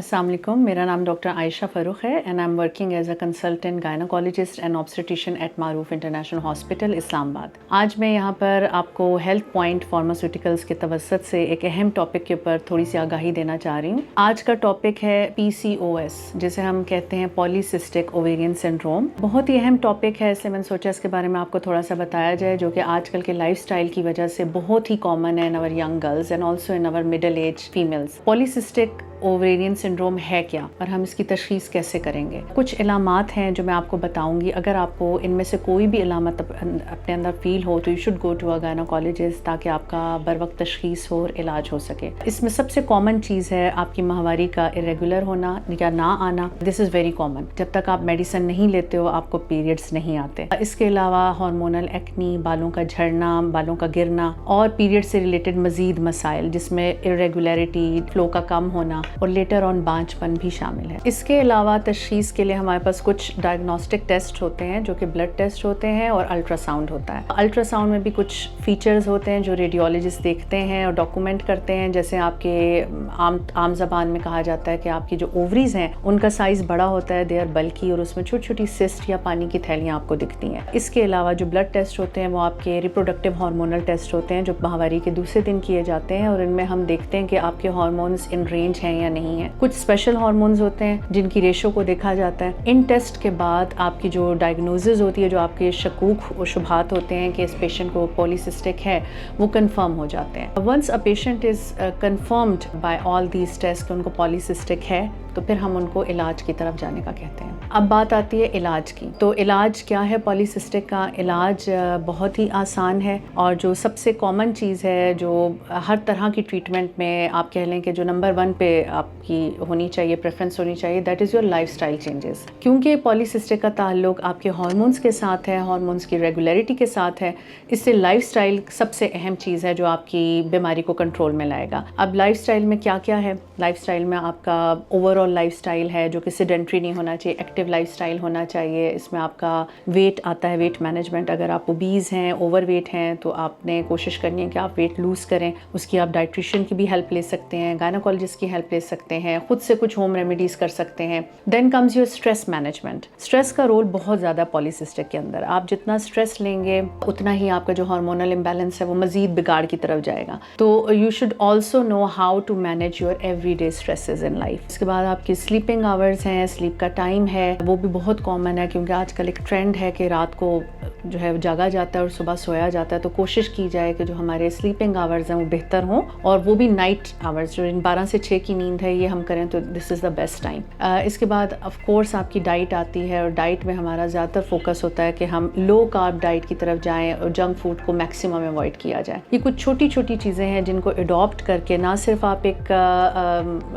अस्सलाम वालेकुम, मेरा नाम डॉक्टर आयशा फ़ारूक है and I am working as a consultant gynaecologist and obstetrician at Maroof international hospital Islamabad. आज मैं यहाँ पर आपको हेल्थ पॉइंट फार्मास्यूटिकल्स के तवसत से एक अहम टॉपिक के ऊपर थोड़ी सी आगाही देना चाह रही हूँ। आज का टॉपिक है PCOS, जिसे हम कहते हैं पॉलीसिस्टिक ओवेरियन सिंड्रोम। बहुत ही अहम टॉपिक है, इसलिए मैंने सोचा इसके बारे में आपको थोड़ा सा बताया जाए, जो कि आजकल के लाइफस्टाइल की वजह से बहुत ही कॉमन है in our young girls and also in our middle age females. Polycystic ovarian syndrome है क्या और हम इसकी तशखीस कैसे करेंगे? कुछ इलामात हैं जो मैं आपको बताऊंगी। अगर आपको इनमें से कोई भी इलामत अपने अंदर फील हो तो you should go to a gynaecologist, ताकि आपका बर वक्त तशखीस हो और इलाज हो सके। इसमें सबसे कॉमन चीज़ है आपकी माहवारी का इरेगुलर होना या ना आना। This is very common. जब तक आप मेडिसिन नहीं लेते हो आपको पीरियड्स नहीं आते। इसके अलावा हार्मोनल एक्नी, बालों का झड़ना, बालों का गिरना और पीरियड से रिलेटेड मजीद मसाइल, जिसमें इरेगुलरिटी, फ्लो का कम होना और लेटर ऑन बांझपन भी शामिल है। इसके अलावा तशखीस के लिए हमारे पास कुछ डायग्नोस्टिक टेस्ट होते हैं, जो कि ब्लड टेस्ट होते हैं और अल्ट्रासाउंड होता है। अल्ट्रासाउंड में भी कुछ फीचर्स होते हैं जो रेडियोलॉजिस्ट देखते हैं और डॉक्यूमेंट करते हैं। जैसे आपके आम ज़बान में कहा जाता है कि आपकी जो ओवरीज हैं उनका साइज़ बड़ा होता है, दे आर बल्की, और उसमें छोटी छोटी सिस्ट या पानी की थैलियाँ आपको दिखती हैं। इसके अलावा जो ब्लड टेस्ट होते हैं वो आपके रिप्रोडक्टिव हार्मोनल टेस्ट होते हैं, जो माहवारी के दूसरे दिन किए जाते हैं, और इनमें हम देखते हैं कि आपके हार्मोन्स इन रेंज हैं या नहीं है। कुछ स्पेशल हार्मोन्स होते हैं जिनकी रेशो को देखा जाता है। इन टेस्ट के बाद आपकी जो डायग्नोसिस होती है, जो आपके शकूक और शुबहात होते हैं कि इस पेशेंट को पॉलीसिस्टिक है, वो कंफर्म हो जाते हैं। Once a patient is confirmed by all these test कि उनको पॉलीसिस्टिक है, तो फिर हम उनको इलाज की तरफ जाने का कहते हैं। अब बात आती है इलाज की। तो इलाज क्या है पॉलीसिस्टिक का? इलाज बहुत ही आसान है, और जो सबसे कॉमन चीज़ है जो हर तरह की ट्रीटमेंट में आप कह लें कि जो नंबर 1 पे आपकी होनी चाहिए, प्रेफरेंस होनी चाहिए, that is your lifestyle changes. क्योंकि पॉलीसिस्टिक का ताल्लुक आपके हार्मोन्स के साथ है, हार्मोन्स की रेगुलरिटी के साथ है, इससे लाइफस्टाइल सबसे अहम चीज़ है जो आपकी बीमारी को कंट्रोल में लाएगा। अब लाइफस्टाइल में क्या क्या है? लाइफस्टाइल में आपका ओवरऑल लाइफस्टाइल है जो कि सेडेंट्री नहीं होना चाहिए, एक्टिव लाइफस्टाइल होना चाहिए। इसमें आपका वेट आता है, वेट मैनेजमेंट। अगर आप ओबीज हैं, ओवरवेट हैं, तो आपने कोशिश करनी है कि आप वेट लूज़ करें। उसकी आप डाइट्रिशियन की भी हेल्प ले सकते हैं, गायनोकोलॉजिस्ट की हेल्प ले सकते हैं, खुद से कुछ होम रेमेडीज़ कर सकते हैं। Then comes your stress management. Stress का रोल बहुत ज़्यादा पॉलीसिस्टिक के अंदर। आप जितना स्ट्रेस लेंगे उतना ही आपका जो हार्मोनल इम्बैलेंस है वो मज़ीद बिगाड़ की तरफ जाएगा। तो you should also know how to manage your everyday stresses in life. इसके बाद आपकी स्लीपिंग आवर्स हैं, स्लीप का टाइम है, वो भी बहुत कॉमन है, क्योंकि आजकल एक ट्रेंड है कि रात को जो है जागा जाता है और सुबह सोया जाता है। तो कोशिश की जाए कि जो हमारे स्लीपिंग आवर्स हैं वो बेहतर हों, और वो भी नाइट आवर्स, जो 12 से 6 की नींद है, ये हम करें तो this is the best time. इसके बाद ऑफ कोर्स आपकी डाइट आती है, और डाइट में हमारा ज़्यादातर फोकस होता है कि हम लो कार्ब डाइट की तरफ जाएँ और जंक फूड को मैक्सिमम अवॉइड किया जाए। ये कुछ छोटी छोटी चीज़ें हैं जिनको अडॉप्ट करके ना सिर्फ आप एक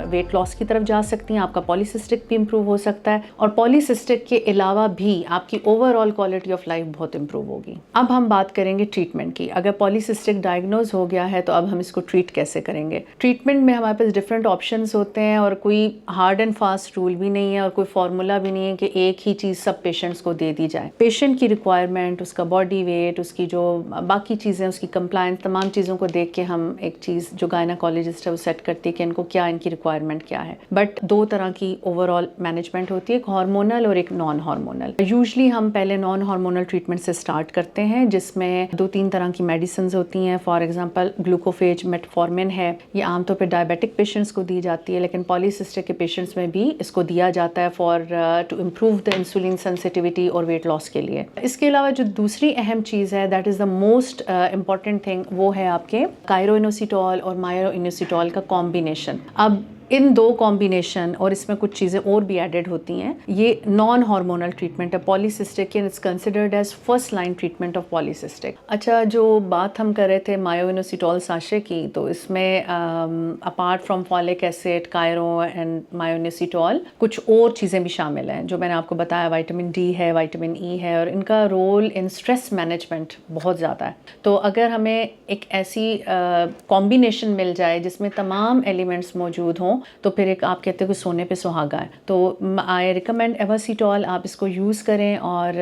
वेट लॉस की तरफ जा सकती हैं, आपका पॉलीसिस्टिक भी इम्प्रूव हो सकता है, और पॉलीसिस्टिक के अलावा भी आपकी ओवरऑल क्वालिटी ऑफ लाइफ बहुत इम्प्रूव होगी। अब हम बात करेंगे ट्रीटमेंट की। अगर पॉलीसिस्टिक डायग्नोज हो गया है तो अब हम इसको ट्रीट कैसे करेंगे? ट्रीटमेंट में हमारे पास डिफरेंट ऑप्शंस होते हैं, और कोई हार्ड एंड फास्ट रूल भी नहीं है, और कोई फार्मूला भी नहीं है कि एक ही चीज़ सब पेशेंट्स को दे दी जाए। पेशेंट की रिक्वायरमेंट, उसका बॉडी वेट, उसकी जो बाकी चीज़ें, उसकी कंप्लायंस, तमाम चीज़ों को देख के हम एक चीज़ जो गायनोकोलॉजिस्ट है वो सेट करती है कि इनको क्या, इनकी रिक्वायरमेंट क्या है। बट 2 तरह की ओवरऑल मैनेजमेंट होती है, एक हार्मोनल और एक नॉन हार्मोनल। यूजुअली हम पहले नॉन हार्मोनल ट्रीटमेंट से स्टार्ट करते हैं, जिसमें 2-3 तरह की मेडिसिन होती हैं। फॉर एग्जांपल ग्लूकोफेज, मेटफॉर्मिन है, ये आमतौर पे डायबिटिक पेशेंट्स को दी जाती है, लेकिन पॉलीसिस्टिक के पेशेंट्स में भी इसको दिया जाता है for to improve the insulin sensitivity और वेट लॉस के लिए। इसके अलावा जो दूसरी अहम चीज़ है, that is the most important thing, वो है आपके कायरोइनोसिटोल और मायोइनोसिटोल का कॉम्बिनेशन। अब इन 2 कॉम्बिनेशन और इसमें कुछ चीज़ें और भी एडेड होती हैं, ये नॉन हार्मोनल ट्रीटमेंट है polycystic, and it's considered as first line treatment of polycystic. अच्छा, जो बात हम कर रहे थे मायोइनोसिटोल साशे की, तो इसमें apart from folic acid, chiro and myoinositol कुछ और चीज़ें भी शामिल हैं जो मैंने आपको बताया। विटामिन डी है, विटामिन ई है, और इनका रोल इन स्ट्रेस मैनेजमेंट बहुत ज़्यादा है। तो अगर हमें एक ऐसी कॉम्बिनेशन मिल जाए जिसमें तमाम एलिमेंट्स मौजूद हों, तो फिर एक आप कहते हो कि सोने पे सुहागा है। तो आई रिकमेंड एवासीटॉल, आप इसको यूज़ करें और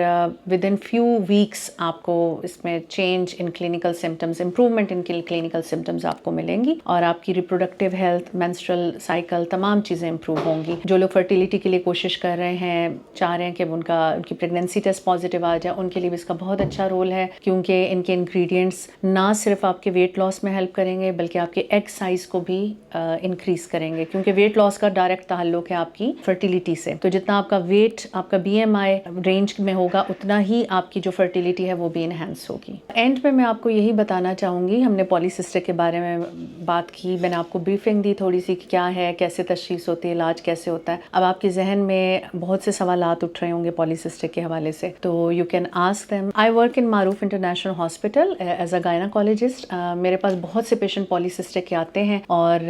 विद इन फ्यू वीक्स आपको इसमें change in clinical symptoms, improvement in clinical symptoms आपको मिलेंगी और आपकी रिप्रोडक्टिव हेल्थ, मेंस्ट्रुअल साइकिल, तमाम चीज़ें इंप्रूव होंगी। जो लोग फर्टिलिटी के लिए कोशिश कर रहे हैं, चाह रहे हैं कि उनकी प्रेगनेंसी टेस्ट पॉजिटिव आ जाए, उनके लिए भी इसका बहुत अच्छा रोल है, क्योंकि इनके इंग्रेडिएंट्स ना सिर्फ आपके वेट लॉस में हेल्प करेंगे बल्कि आपके एग साइज को भी इंक्रीज करेंगे, क्योंकि वेट लॉस का डायरेक्ट ताल्लुक है आपकी फर्टिलिटी से। तो जितना आपका वेट, आपका BMI रेंज में होगा, उतना ही आपकी जो फर्टिलिटी है वो भी इनहेंस होगी। एंड में मैं आपको यही बताना चाहूँगी, हमने पॉलीसिस्टिक के बारे में बात की, मैंने आपको ब्रीफिंग दी थोड़ी सी कि क्या है, कैसे तशखीस होती है, इलाज कैसे होता है। अब आपके जहन में बहुत से सवालात उठ रहे होंगे पॉलीसिस्टिक के हवाले से, तो you can ask them. I work in Maroof international hospital as a gynaecologist. मेरे पास बहुत से पेशेंट पॉलीसिस्टिक के आते हैं और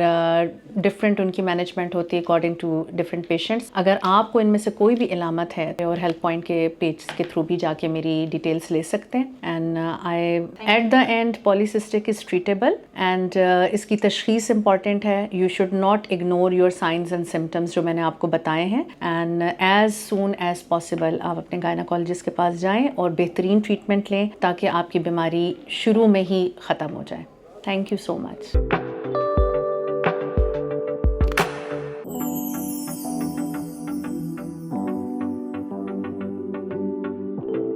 डिफरेंट उनकी मैनेजमेंट होती है अकॉर्डिंग टू डिफरेंट पेशेंट्स। अगर आपको इनमें से कोई भी इलामत है और हेल्प पॉइंट के पेज के थ्रू भी जाके मेरी डिटेल्स ले सकते हैं। And I at the end polycystic is treatable and इसकी तशखीस इंपॉर्टेंट है। You should not ignore your signs and symptoms जो मैंने आपको बताए हैं, and as soon as possible आप अपने गायनाकोलॉजिस्ट के पास जाएं और बेहतरीन ट्रीटमेंट लें ताकि आपकी बीमारी शुरू में ही ख़त्म हो जाए। Thank you so much.